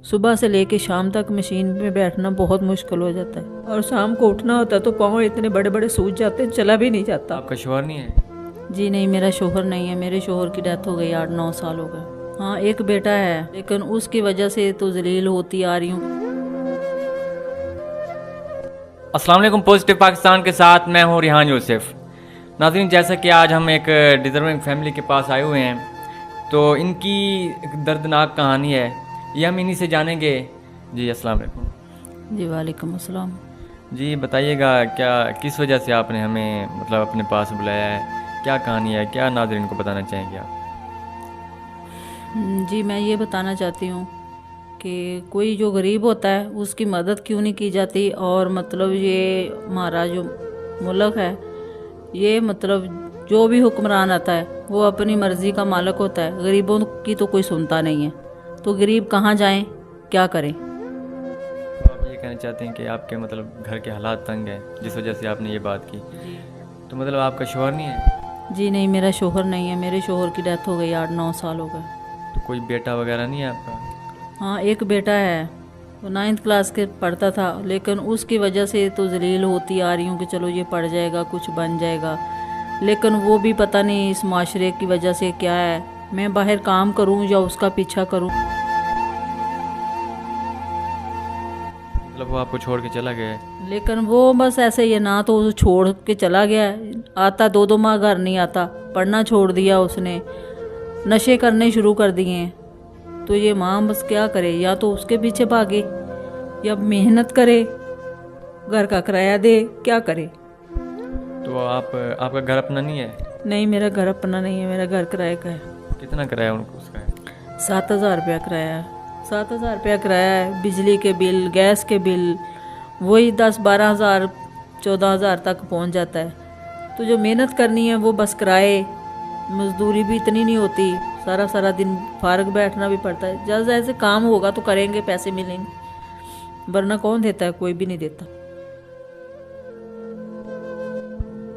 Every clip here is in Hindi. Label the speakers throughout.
Speaker 1: सुबह से लेके शाम तक मशीन में बैठना बहुत मुश्किल हो जाता है, और शाम को उठना होता है तो पाँव इतने बड़े बड़े सूज जाते हैं, चला भी नहीं जाता।
Speaker 2: आपका शोहर नहीं है?
Speaker 1: जी नहीं, मेरा शोहर नहीं है। मेरे शोहर की डेथ हो गई 8-9 साल हो गए। हाँ, एक बेटा है, लेकिन उसकी वजह से तो जलील होती आ रही हूँ।
Speaker 2: अस्सलाम वालेकुम, पॉजिटिव पाकिस्तान के साथ मैं हूँ रिहान यूसुफ। नाज़रीन, जैसा कि आज हम एक डिज़र्विंग फैमिली के पास आए हुए हैं, तो इनकी एक दर्दनाक कहानी है, ये हम इन्हीं से जानेंगे। जी अस्सलाम वालेकुम।
Speaker 1: जी वालेकुम अस्सलाम।
Speaker 2: जी बताइएगा, क्या किस वजह से आपने हमें मतलब अपने पास बुलाया है, क्या कहानी है, क्या नाज़रीन को बताना चाहेंगे आप?
Speaker 1: जी मैं ये बताना चाहती हूँ कि कोई जो गरीब होता है उसकी मदद क्यों नहीं की जाती। और मतलब ये हमारा जो मुल्क है, ये मतलब जो भी हुक्मरान आता है वो अपनी मर्ज़ी का मालिक होता है, गरीबों की तो कोई सुनता नहीं है। तो गरीब कहाँ जाएं, क्या करें?
Speaker 2: तो आप ये कहना चाहते हैं कि आपके मतलब घर के हालात तंग हैं, जिस वजह से आपने ये बात की। तो मतलब आपका शोहर नहीं है?
Speaker 1: जी नहीं, मेरा शोहर नहीं है। मेरे शोहर की डेथ हो गई 8-9 साल हो गए।
Speaker 2: तो कोई बेटा वगैरह नहीं है आपका?
Speaker 1: हाँ, एक बेटा है, वो 9th क्लास के पढ़ता था, लेकिन उसकी वजह से तो जलील होती आ रही हूँ कि चलो ये पढ़ जाएगा, कुछ बन जाएगा। लेकिन वो भी पता नहीं इस माशरे की वजह से क्या है, मैं बाहर काम करूँ या उसका पीछा करूँ।
Speaker 2: मतलब वो आपको छोड़ के चला गया है?
Speaker 1: लेकिन वो बस ऐसे ही है, ना तो वो छोड़ के चला गया, आता 2-2 माह घर नहीं आता, पढ़ना छोड़ दिया उसने, नशे करने शुरू कर दिए हैं। तो ये माँ बस क्या करे, या तो उसके पीछे भागे या मेहनत करे, घर का किराया दे, क्या करे।
Speaker 2: तो आपका घर अपना नहीं है?
Speaker 1: नहीं, मेरा घर अपना नहीं है, मेरा घर किराए का है।
Speaker 2: कितना किराया उनको उसका है?
Speaker 1: 7,000 रुपया किराया है। 7,000 रुपया किराया है, बिजली के बिल, गैस के बिल, वही 10-12 हज़ार 14 हज़ार तक पहुंच जाता है। तो जो मेहनत करनी है वो बस किराए, मजदूरी भी इतनी नहीं होती, सारा सारा दिन फारग बैठना भी पड़ता है। जैसे जैसे काम होगा तो करेंगे, पैसे मिलेंगे, वरना कौन देता है, कोई भी नहीं देता।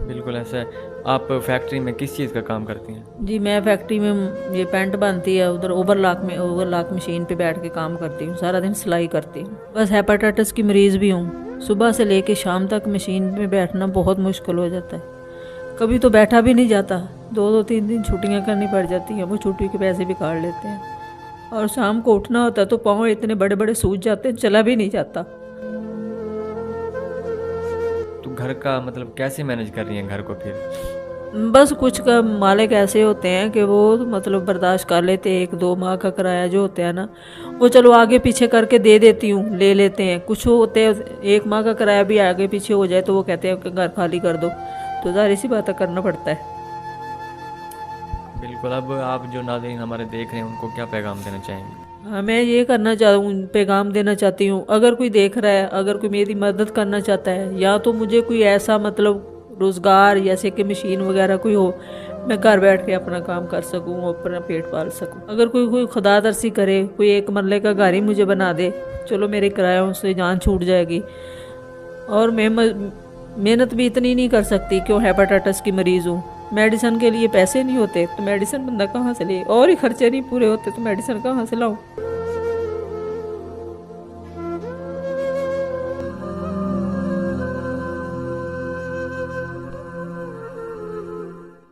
Speaker 2: बिल्कुल ऐसा है। आप फैक्ट्री में किस चीज़ का काम करती हैं?
Speaker 1: जी मैं फैक्ट्री में ये पेंट बनती है, उधर ओवरलॉक मशीन पे बैठ के काम करती हूँ, सारा दिन सिलाई करती हूँ। बस हेपेटाइटिस की मरीज़ भी हूँ। सुबह से लेके शाम तक मशीन में बैठना बहुत मुश्किल हो जाता है, कभी तो बैठा भी नहीं जाता, 2-2 3 छुट्टियाँ करनी पड़ जाती हैं, वो छुट्टी के पैसे भी काट लेते हैं। और शाम को उठना होता है तो पाँव इतने बड़े बड़े सूज जाते हैं, चला भी नहीं जाता।
Speaker 2: तो घर का मतलब कैसे मैनेज कर रही हैं घर को फिर?
Speaker 1: बस कुछ का मालिक ऐसे होते हैं कि वो मतलब बर्दाश्त कर लेते हैं, 1-2 माह का किराया जो होता है ना, वो चलो आगे पीछे करके दे देती हूँ, ले लेते हैं। कुछ होते हैं 1 माह का किराया भी आगे पीछे हो जाए तो वो कहते हैं कि घर खाली कर दो, तो ज़ाहिर सी बात है करना पड़ता है।
Speaker 2: बिल्कुल। अब आप जो नाज़रीन हमारे देख रहे हैं उनको क्या पैगाम देना चाहेंगे?
Speaker 1: हाँ, मैं ये करना पैगाम देना चाहती हूँ, अगर कोई देख रहा है, अगर कोई मेरी मदद करना चाहता है, या तो मुझे कोई ऐसा मतलब रोज़गार जैसे कि मशीन वगैरह कोई हो, मैं घर बैठ के अपना काम कर सकूँ, अपना पेट पाल सकूँ। अगर कोई खुदा तरसी करे, कोई 1 मरले का घर ही मुझे बना दे, चलो मेरे किरायों से जान छूट जाएगी। और मैं मेहनत भी इतनी नहीं कर सकती, क्यों, हेपेटाइटिस की मरीज़ हूँ, मेडिसिन के लिए पैसे नहीं होते, तो मेडिसिन बंदा कहाँ से ले, और ही खर्चे नहीं पूरे होते तो मेडिसिन कहाँ से लाऊं।